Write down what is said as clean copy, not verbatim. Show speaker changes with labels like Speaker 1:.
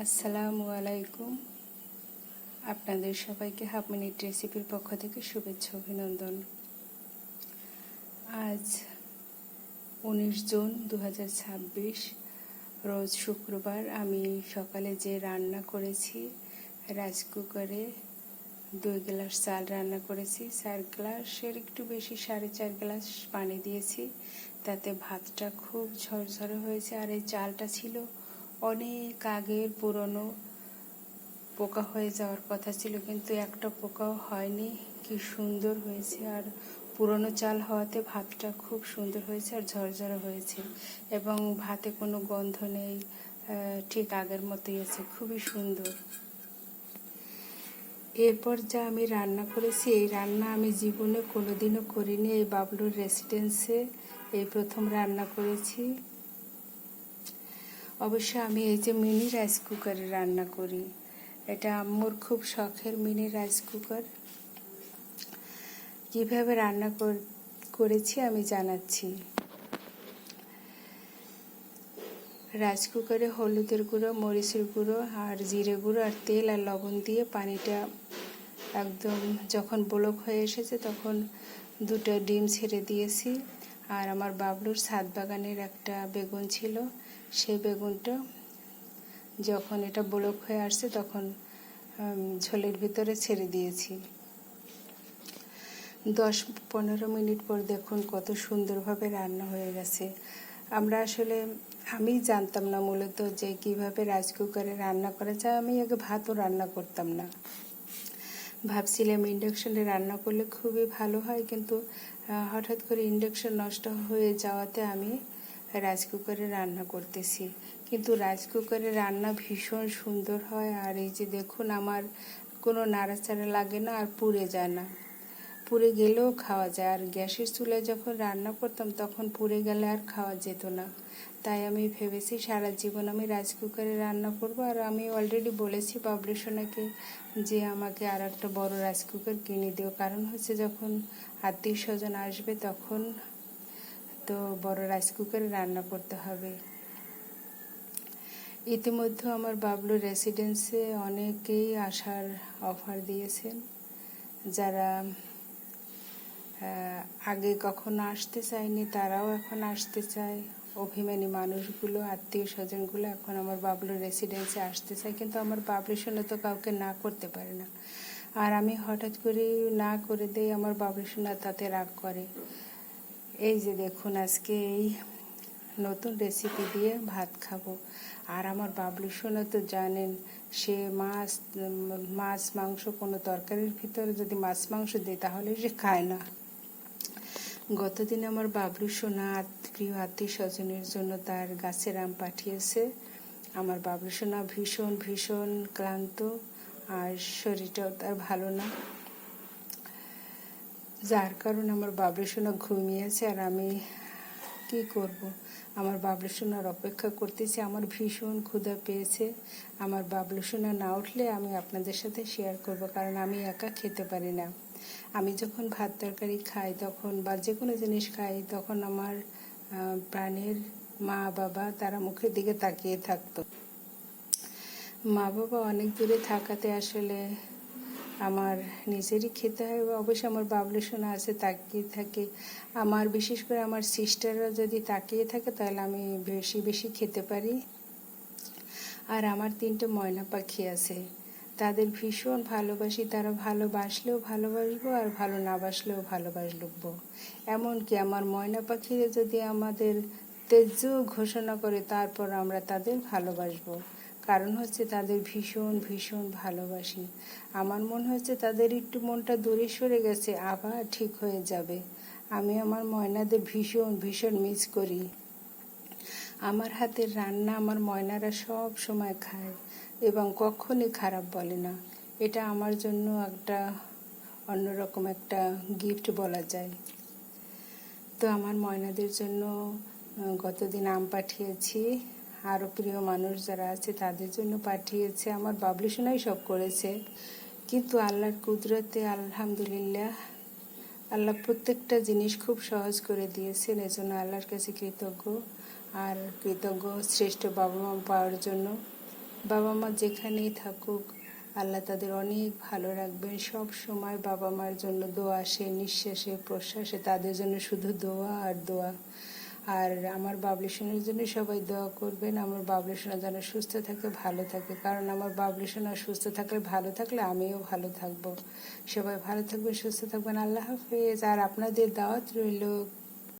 Speaker 1: আসসালামু আলাইকুম। আপনাদের সবাইকে হাফ মিনিট রেসিপির পক্ষ থেকে শুভেচ্ছা অভিনন্দন। আজ 19 জুন 2026 রোজ শুক্রবার। আমি সকালে যে রান্না করেছি, রাইস কুকারে 2 গ্লাস চাল রান্না করেছি। 4 গ্লাসের একটু বেশি, 4.5 গ্লাস পানি দিয়েছি। তাতে ভাতটা খুব ঝরঝরে হয়েছে। আর এই চালটা ছিল অনেক আগের পুরনো, পোকা হয়ে যাওয়ার কথা ছিল, কিন্তু একটা পোকাও হয়নি। কি সুন্দর হয়েছে! আর পুরনো চাল হওয়াতে ভাতটা খুব সুন্দর হয়েছে আর ঝরঝরে হয়েছে, এবং ভাতে কোনো গন্ধ নেই, ঠিক আগের মতোই আছে, খুবই সুন্দর। এরপর যা আমি রান্না করেছি, এই রান্না আমি জীবনে কোনোদিনও করিনি। এই বাবলুর রেসিডেন্সে এই প্রথম রান্না করেছি। অবশ্য আমি এই যে মিনি রাইস কুকারে রান্না করি, এটা আম্মুর খুব শখের মিনি রাইস কুকার। কীভাবে রান্না করেছি আমি জানাচ্ছি। রাইস কুকারে হলুদের গুঁড়ো, মরিচের গুঁড়ো আর জিরে গুঁড়ো আর তেল আর লবণ দিয়ে পানিটা একদম যখন বলক হয়ে এসেছে তখন 2টা ডিম ছেড়ে দিয়েছি। আর আমার বাবলুর ছাদ বাগানের একটা বেগুন ছিল, সেই বেগুনটা যখন এটা বলক হয়ে আসছে তখন ঝোলের ভিতরে ছেড়ে দিয়েছি। 10-15 মিনিট পর দেখুন কত সুন্দরভাবে রান্না হয়ে গেছে। আমি জানতাম না মূলত যে কিভাবে রাইস কুকারে রান্না করা যায়। আমি আগে ভাতও রান্না করতাম না, ভাবছিলাম ইন্ডাকশনে রান্না করলে খুবই ভালো হয়, কিন্তু হঠাৎ করে ইন্ডাকশন নষ্ট হয়ে যাওয়াতে আমি রাইস কুকারে রান্না করতেছি। কিন্তু রাইস কুকারে রান্না ভীষণ সুন্দর হয়। আর এই যে দেখুন, আমার কোনো নাড়াচাড়া লাগে না আর পুড়ে যায় না। পুড়ে গেলেও খাওয়া যায়। আর গ্যাসের চুলায় যখন রান্না করতাম তখন পুড়ে গেলে আর খাওয়া যেত না। তাই আমি ভেবেছি সারা জীবন আমি রাইস কুকারে রান্না করব। আর আমি অলরেডি বলেছি বাবলু সোনাকে যে আমাকে আর একটা বড় রাইস কুকার কিনে দিও, কারণ হচ্ছে যখন আত্মীয় স্বজন আসবে তখন তো বড় রাইস কুকারে রান্না করতে হবে। ইতিমধ্যে আমার বাবলু রেসিডেন্সে অনেকেই আসার অফার দিয়েছেন, যারা আগে কখনো আসতে চায়নি তারাও এখন আসতে চায়। অভিমানী মানুষগুলো, আত্মীয় স্বজনগুলো এখন আমার বাবলু রেসিডেন্সে আসতে চায়, কিন্তু আমার বাবলু সোনা তো কাউকে না করতে পারে না। আর আমি হঠাৎ করে না করে দেই, আমার বাবলু সোনা তাতে রাগ করে। এই যে দেখুন, আজকে এই নতুন রেসিপি দিয়ে ভাত খাবো। আর আমার বাবলু সোনা তো জানেন, সে মাছ মাংস কোনো তরকারির ভিতরে যদি মাছ মাংস দেয় তাহলে সে খায় না। গতদিন আমার বাবলু সোনা প্রিয় আত্মীয় স্বজনের জন্য তার গাছের আম পাঠিয়েছে। আমার বাবলু সোনা ভীষণ ভীষণ ক্লান্ত, আর শরীরটাও তার ভালো না, যার কারণে আমার বাবলু সোনা ঘুমিয়েছে। আর আমি কি করব, আমার বাবলু সোনার অপেক্ষা করতেছি। আমার ভীষণ ক্ষুধা পেয়েছে। আমার বাবলু সোনা না উঠলে আমি আপনাদের সাথে শেয়ার করব, কারণ আমি একা খেতে পারি না। আমি যখন ভাত তরকারি খাই তখন, বা যে কোনো জিনিস খাই, তখন আমার প্রাণের মা বাবা তারা মুখের দিকে তাকিয়ে থাকতো। মা বাবা অনেক দূরে থাকাতে আসলে আমার নিজেরই খেতে হয়। অবশ্যই আমার বাবলু সোনা আছে, তাকিয়ে থাকে। আমার বিশেষ করে আমার সিস্টাররা যদি তাকিয়ে থাকে তাহলে আমি বেশি বেশি খেতে পারি। আর আমার 3টে ময়না পাখি আছে, তাদের ভীষণ ভালোবাসি। তারা ভালোবাসলেও ভালোবাসবো, আর ভালো না বাসলেও ভালোবাসবো। এমনকি আমার ময়না পাখিরা যদি আমাদের তেজ্য ঘোষণা করে তারপর আমরা তাদের ভালোবাসবো, কারণ হচ্ছে তাদের ভীষণ ভীষণ ভালোবাসি। আমার মনে হচ্ছে তাদের একটু মনটা দূরে সরে গেছে, আবার ঠিক হয়ে যাবে। আমি আমার ময়নাদের ভীষণ ভীষণ মিস করি। আমার হাতের রান্না আমার ময়নারা সব সময় খায় এবং কখনই খারাপ বলে না। এটা আমার জন্য একটা অন্যরকম একটা গিফট বলা যায়। তো আমার ময়নাদের জন্য গতদিন আম পাঠিয়েছি, আরও প্রিয় মানুষ যারা আছে তাদের জন্য পাঠিয়েছে। আমার বাবলু সোনাই সব করেছে, কিন্তু আল্লাহর কুদরতে আলহামদুলিল্লাহ, আল্লাহ প্রত্যেকটা জিনিস খুব সহজ করে দিয়েছেন। এজন্য আল্লাহর কাছে কৃতজ্ঞ। আর কৃতজ্ঞ শ্রেষ্ঠ বাবা মা পাওয়ার জন্য। বাবা মা যেখানেই থাকুক আল্লাহ তাদের অনেক ভালো রাখবেন। সব সময় বাবা মার জন্য দোয়া আসে, নিঃশ্বাসে প্রশ্বাসে তাদের জন্য শুধু দোয়া আর দোয়া। আর আমার বাবলি সোনার জন্য সবাই দোয়া করবেন, আমার বাবলি সোনা যেন সুস্থ থাকে, ভালো থাকে। কারণ আমার বাবলি সোনা সুস্থ থাকলে, ভালো থাকলে আমিও ভালো থাকবো। সবাই ভালো থাকবেন, সুস্থ থাকবেন। আল্লাহ হাফেজ। আর আপনাদের দাওয়াত রইল।